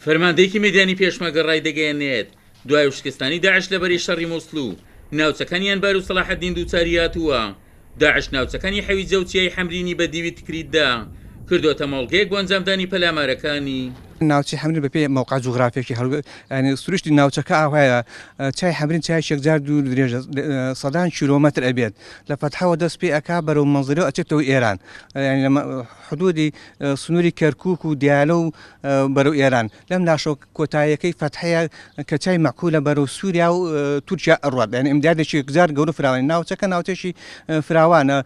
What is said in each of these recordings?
فەرماندەیەکی مەیدانی پێشمەرگە ڕای دەگەیەنێت دوای وشکستانی داعش لەبەری شەڕی مووسڵ و ناوچەکانیان بەر و سەلاحەدین دووچاری هاتووە. داعش ناوچەکانی حەویجە و چیای حەمرینی بە دیوی تکریتدا کردوتە مەڵگەیەک بۆ ئەنجامدانی پەلامارەکانی. ناوچەی حەمرین بەپێ موقع جوغرافیەکی ینی سروشتی ناوچەکە ئاوایە چای حەمرین چای شێکجار دوور درێژە سەدان کیلۆمەتر ئەبێت لە فەتحەوە دەست پێ ئەکا بەرەو مەنزەرەوە ئەچێتەوە ئێران حدودی سنووری کەرکووک و دیالە و بەرەو ئێران لەم ناشۆ کۆتاییەکەی فەتحەیە کە چای مەعقولە بەرەو سووریا و تورکیا ئەڕوات یعنی ئیمدادێکی یەکجار گەورە فراوانی ناوچەکە ناوچەشی فراوانە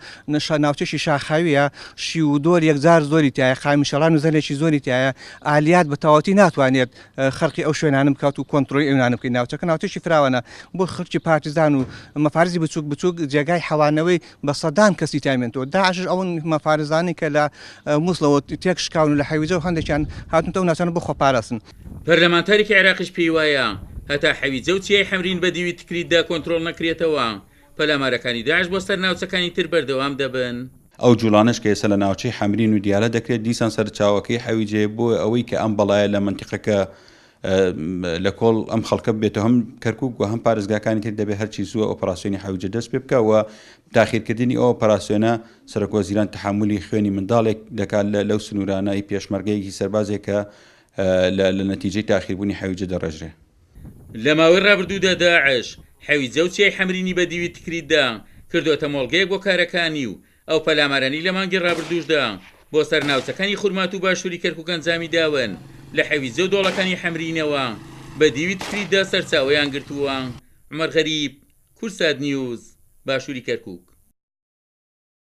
ناوچەشی شاخاویە شی و دۆر یەکجار زۆری تایە خامیشەڵان و زەلێکی زۆری تایە ئالیات بە تەواوەتی ناتوانێت خەڵکی ئەو شوێنانم بکات و کۆنتڕۆلی ئەوانم بکەین ناوچەکە ناوچەشی فراوانە بۆ خەڵکی پارتیزان و مەفارزی بچووک بچووک جێگای حەوانەوەی بە سەدان کەسی تایمێنەوە داعش ئەوەن مەفارزانی کە لە مووسڵەوە تێک شکاون و لە حەویجە و هەندێکیان هاتونتە و ناچانە بۆ خۆپاراستن. پەرلەمانتارێکی عێراقیش پێی وایە هەتا حەویجە و چیای حەمرین بە دیوی تکریتدا کۆنتڕۆڵ نەکرێتەوە پەلامارەکانی داعش بۆ سەر ناوچەکانی تر بەردەوام دەبن. ئەو جوڵانش کە ئێستا لە ناوچەی حەمرین و دیالە دەکرێت دیسان سەرچاوەکەی حەویجێ بۆ ئەوەی کە ئەم بەڵایە لە منتیقەکە لە کۆڵ ئەم خەڵکە بێتەوە هەم کەرکووک و هەم پارێزگاکانی تر دەبێت هەرچی زووە ئۆپەراسیۆنی حەویجە دەست پێ بکەوە تاخیرکردنی ئەو ئۆپەراسیۆنە سەرۆکوەزیران تەحمولی خوێنی منداڵێک دەکات لەو سنوورانەی پێشمەرگەیەکی سەربازێکە لە نەتیجەی تاخیربوونی حەویجە دەڕێژرێ. لە ماوەی ڕابردوودا داعش حەویجە و چیای حەمرینی بە دیوی تکریتدا کردوتە مۆڵگەیەک بۆ کارەکانی و ئەو پەلامارانی لە مانگی ڕابردووشدا بۆ سەر ناوچەکانی خورمات و باشووری کەرکووک ئەنجامی داون لە حەویجە و دۆڵەکانی حەمرینەوە بە دیوی تکریتدا سەرچاوەیان گرتووە. عومەر غەریب، کورسات نیوز، باشووری کەرکووک.